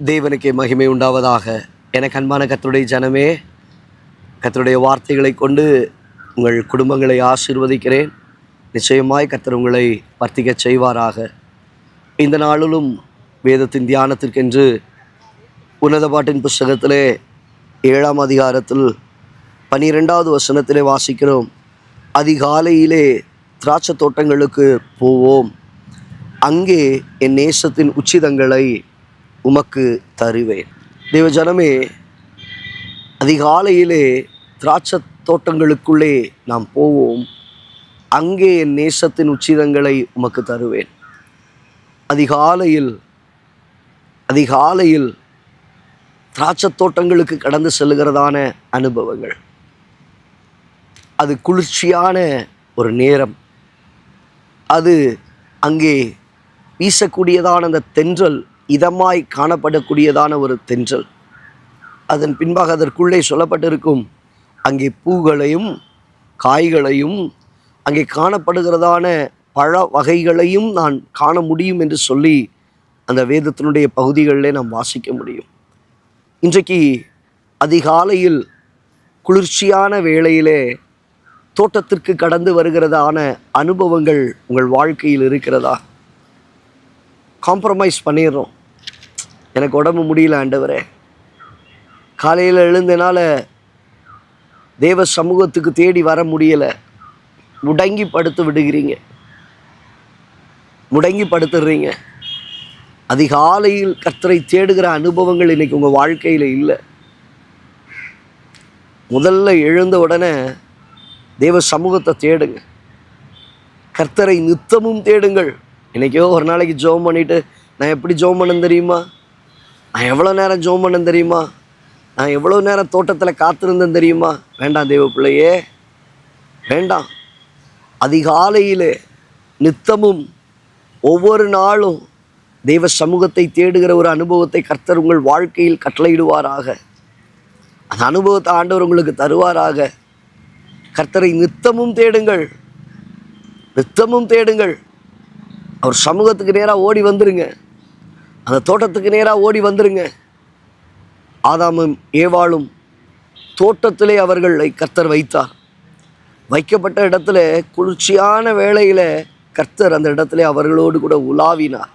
தேவனுக்கே மகிமை உண்டாவதாக. எனக்கு அன்பான கர்த்தருடைய ஜனமே, கர்த்தருடைய வார்த்தைகளை கொண்டு உங்கள் குடும்பங்களை ஆசீர்வதிக்கிறேன். நிச்சயமாய் கர்த்தர் உங்களை வர்த்திக்க செய்வாராக. இந்த நாளிலும் வேதத்தின் தியானத்திற்கென்று உன்னத பாட்டின் புஸ்தகத்திலே 7ஆம் அதிகாரத்தில் 12வது வசனத்திலே வாசிக்கிறோம். அதிகாலையிலே திராட்சை தோட்டங்களுக்கு போவோம், அங்கே என் நேசத்தின் உச்சிதங்களை உமக்கு தருவேன். தேவ ஜனமே, அதிகாலையிலே திராட்சை தோட்டங்களுக்குள்ளே நாம் போவோம், அங்கே என் நேசத்தின் உச்சிதங்களை உமக்கு தருவேன். அதிகாலையில் திராட்சை தோட்டங்களுக்கு கடந்து செல்லுகிறதான அனுபவங்கள், அது குளிர்ச்சியான ஒரு நேரம். அது அங்கே வீசக்கூடியதான அந்த தென்றல், இதமாய் காணப்படக்கூடியதான ஒரு தென்றல். அதன் பின்பாக அதற்குள்ளே சொல்லப்பட்டிருக்கும், அங்கே பூக்களையும் காய்களையும் அங்கே காணப்படுகிறதான பழ வகைகளையும் நான் காண முடியும் என்று சொல்லி அந்த வேதத்தினுடைய பகுதிகளிலே நாம் வாசிக்க முடியும். இன்றைக்கு அதிகாலையில் குளிர்ச்சியான வேளையிலே தோட்டத்திற்கு கடந்து வருகிறதான அனுபவங்கள் உங்கள் வாழ்க்கையில் இருக்கிறதா? காம்ப்ரமைஸ் பண்ணிடுறோம். எனக்கு உடம்பு முடியல ஆண்டவரே, காலையில் எழுந்தனால தேவ சமூகத்துக்கு தேடி வர முடியலை, முடங்கி படுத்துடுறீங்க. அதிகாலையில் கர்த்தரை தேடுகிற அனுபவங்கள் இன்னைக்கு உங்கள் வாழ்க்கையில் இல்லை. முதல்ல எழுந்த உடனே தேவ சமூகத்தை தேடுங்க, கர்த்தரை நித்தமும் தேடுங்கள். இன்றைக்கோ ஒரு நாளைக்கு ஜெபம் பண்ணிவிட்டு, நான் எப்படி ஜெபம் பண்ணேன் தெரியுமா, நான் எவ்வளோ நேரம் ஜெபம் பண்ணேன் தெரியுமா, நான் எவ்வளோ நேரம் தோட்டத்தில் காத்திருந்தேன் தெரியுமா? வேண்டாம் தேவ பிள்ளையே, வேண்டாம். அதிகாலையில் நித்தமும் ஒவ்வொரு நாளும் தெய்வ சமூகத்தை தேடுகிற ஒரு அனுபவத்தை கர்த்தர் உங்கள் வாழ்க்கையில் கட்டளையிடுவாராக. அந்த அனுபவத்தை ஆண்டவர் உங்களுக்கு தருவாராக. கர்த்தரை நித்தமும் தேடுங்கள். அவர் சமூகத்துக்கு நேராக ஓடி வந்துருங்க, அந்த தோட்டத்துக்கு நேராக ஓடி வந்துருங்க. ஆதாமும் ஏவாளும் தோட்டத்திலே அவர்களை கர்த்தர் வைத்தார். வைக்கப்பட்ட இடத்துல குளிர்ச்சியான வேளையில் கர்த்தர் அந்த இடத்துல அவர்களோடு கூட உலாவினார்.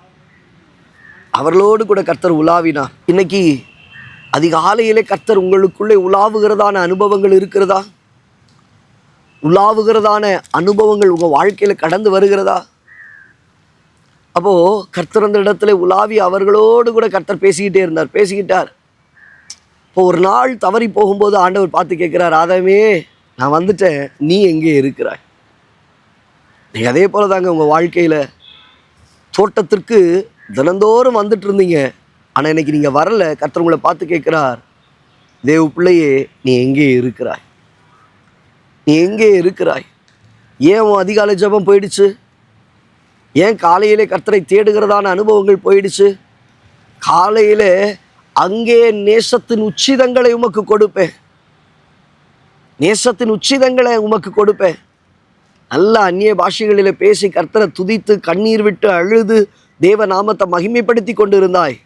இன்னைக்கு அதிகாலையிலே கர்த்தர் உங்களுக்குள்ளே உலாவுகிறதான அனுபவங்கள் இருக்கிறதா? உலாவுகிறதான அனுபவங்கள் உங்கள் வாழ்க்கையில் கடந்து வருகிறதா? அப்போது கர்த்தர் அந்த இடத்துல உலாவி அவர்களோடு கூட கர்த்தர் பேசிக்கிட்டார். இப்போ ஒரு நாள் தவறி போகும்போது ஆண்டவர் பார்த்து கேட்குறார், ஆதாமே நான் வந்துட்டேன், நீ எங்கே இருக்கிறாய்? நீங்கள் அதே போல தாங்க உங்கள் வாழ்க்கையில் தோட்டத்திற்கு தினந்தோறும் வந்துட்டு இருந்தீங்க, ஆனால் இன்னைக்கு நீங்கள் வரல. கர்த்தர் உங்களை பார்த்து கேட்குறார், தேவ பிள்ளையே, நீ எங்கே இருக்கிறாய்? ஏன் உன் அதிகாலை ஜெபம் போயிடுச்சு? ஏன் காலையிலே கர்த்தரை தேடுகிறதான அனுபவங்கள் போயிடுச்சு? காலையிலே அங்கே நேசத்தின் உச்சிதங்களை உமக்கு கொடுப்பேன். நல்ல அந்நிய பாஷைகளில் பேசி கர்த்தரை துதித்து கண்ணீர் விட்டு அழுது தேவ நாமத்தை மகிமைப்படுத்தி கொண்டு இருந்தாய்.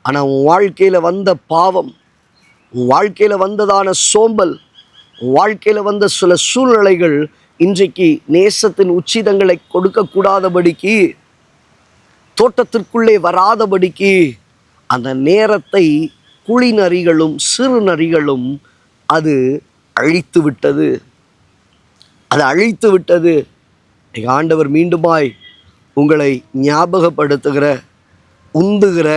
ஆனால் உன் வாழ்க்கையில் வந்த பாவம், உன் வாழ்க்கையில் வந்ததான சோம்பல், உன் வாழ்க்கையில் வந்த சில சூழ்நிலைகள் இன்றைக்கு நேசத்தின் உச்சிதங்களை கொடுக்கக்கூடாதபடிக்கு, தோட்டத்திற்குள்ளே வராதபடிக்கு அந்த நேரத்தை குழி நரிகளும் சிறு நரிகளும் அது அழித்து விட்டது. ஆண்டவர் மீண்டுமாய் உங்களை ஞாபகப்படுத்துகிற, உந்துகிற,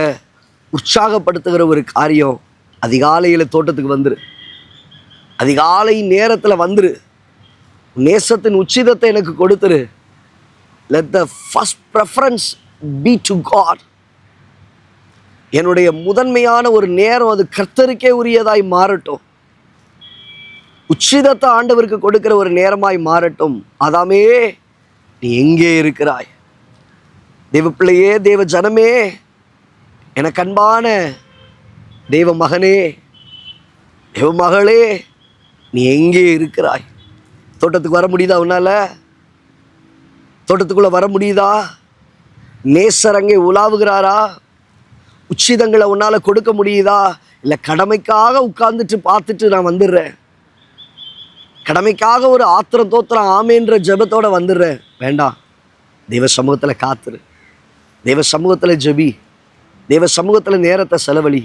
உற்சாகப்படுத்துகிற ஒரு காரியம். அதிகாலையில் தோட்டத்துக்கு வந்துரு, அதிகாலை நேரத்தில் வந்துரு, நேசத்தின் உச்சிதத்தை எனக்கு கொடுத்துரு. Let the first preference be to God. என்னுடைய முதன்மையான ஒரு நேரம் அது கர்த்தருக்கே உரியதாய் மாறட்டும். உச்சிதத்தை ஆண்டவருக்கு கொடுக்கிற ஒரு நேரமாய் மாறட்டும். ஆதாமே, நீ எங்கே இருக்கிறாய்? தேவ பிள்ளையே, தேவ ஜனமே, எனக்கு அன்பான தேவ மகனே, தேவ மகளே, நீ எங்கே இருக்கிறாய்? தோட்டத்துக்கு வர முடியுதா? உன்னால தோட்டத்துக்குள்ளே வர முடியுதா? நேசர் அங்கே உலாவுகிறாரா? உச்சிதங்களை உன்னால் கொடுக்க முடியுதா? இல்லை கடமைக்காக உட்கார்ந்துட்டு பார்த்துட்டு நான் வந்துடுறேன், கடமைக்காக ஒரு ஆத்திரம் தோத்திரம் ஆமேன்ற ஜெபத்தோட வந்துடுறேன். வேண்டாம். தெய்வ சமூகத்தில் காத்துரு, தெய்வ சமூகத்தில் ஜெபி, தெய்வ சமூகத்தில் நேரத்தை செலவழி.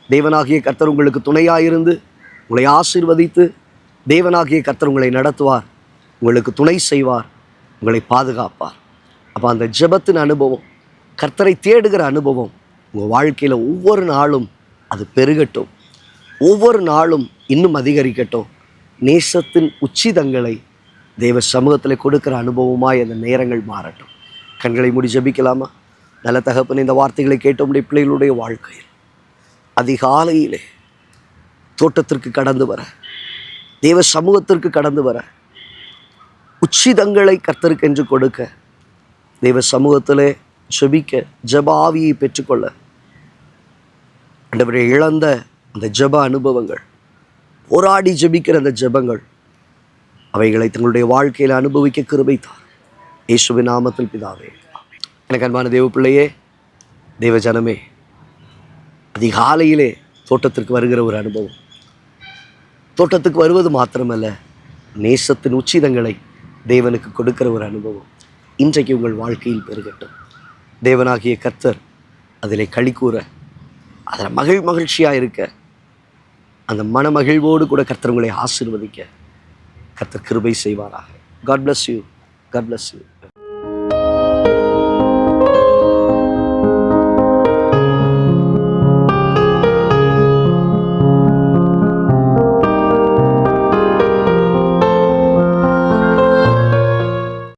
தேவனாகிய கர்த்தர் உங்களுக்கு துணையாயிருந்து உங்களை ஆசீர்வதித்து, தேவனாகிய கர்த்தர் உங்களை நடத்துவார், உங்களுக்கு துணை செய்வார், உங்களை பாதுகாப்பார். அப்போ அந்த ஜெபத்தின் அனுபவம், கர்த்தரை தேடுகிற அனுபவம் உங்கள் வாழ்க்கையில் ஒவ்வொரு நாளும் அது பெருகட்டும், ஒவ்வொரு நாளும் இன்னும் அதிகரிக்கட்டும். நேசத்தின் உச்சிதங்களை தெய்வ சமூகத்தில் கொடுக்குற அனுபவமாய் அந்த நேரங்கள் மாறட்டும். கண்களை மூடி ஜெபிக்கலாமா? நல்ல தகப்பன், இந்த வார்த்தைகளை கேட்ட உடைய பிள்ளைகளுடைய வாழ்க்கையில் அதிகாலையிலே தோட்டத்திற்கு கடந்து வர, தெய்வ சமூகத்திற்கு கடந்து வர, உச்சிதங்களை கர்த்தருக்கு என்று கொடுக்க, தெய்வ சமூகத்திலே ஜெபிக்க, ஜெப ஆவியை பெற்றுக்கொள்ள, ஆண்டவரே இழந்த அந்த ஜெப அனுபவங்கள், போராடி ஜெபிக்கிற அந்த ஜெபங்கள், அவைகளை தங்களுடைய வாழ்க்கையில் அனுபவிக்க கிருபை தார். இயேசுவின் நாமத்தில் பிதாவே. எனக்கு அன்பான தேவ பிள்ளையே, தேவ ஜனமே, அதிகாலையிலே தோட்டத்திற்கு வருகிற ஒரு அனுபவம், தோட்டத்துக்கு வருவது மாத்திரமல்ல, நேசத்தின் உச்சிதங்களை தேவனுக்கு கொடுக்கிற ஒரு அனுபவம் இன்றைக்கு உங்கள் வாழ்க்கையில் பெருகட்டும். தேவனாகிய கர்த்தர் அதிலே களி கூற, அதில் மகிழ்ச்சியாக இருக்க, அந்த மனமகிழ்வோடு கூட கர்த்தர் உங்களை ஆசீர்வதிக்க கர்த்தர் கிருபை செய்வாராக. God bless you. God bless you.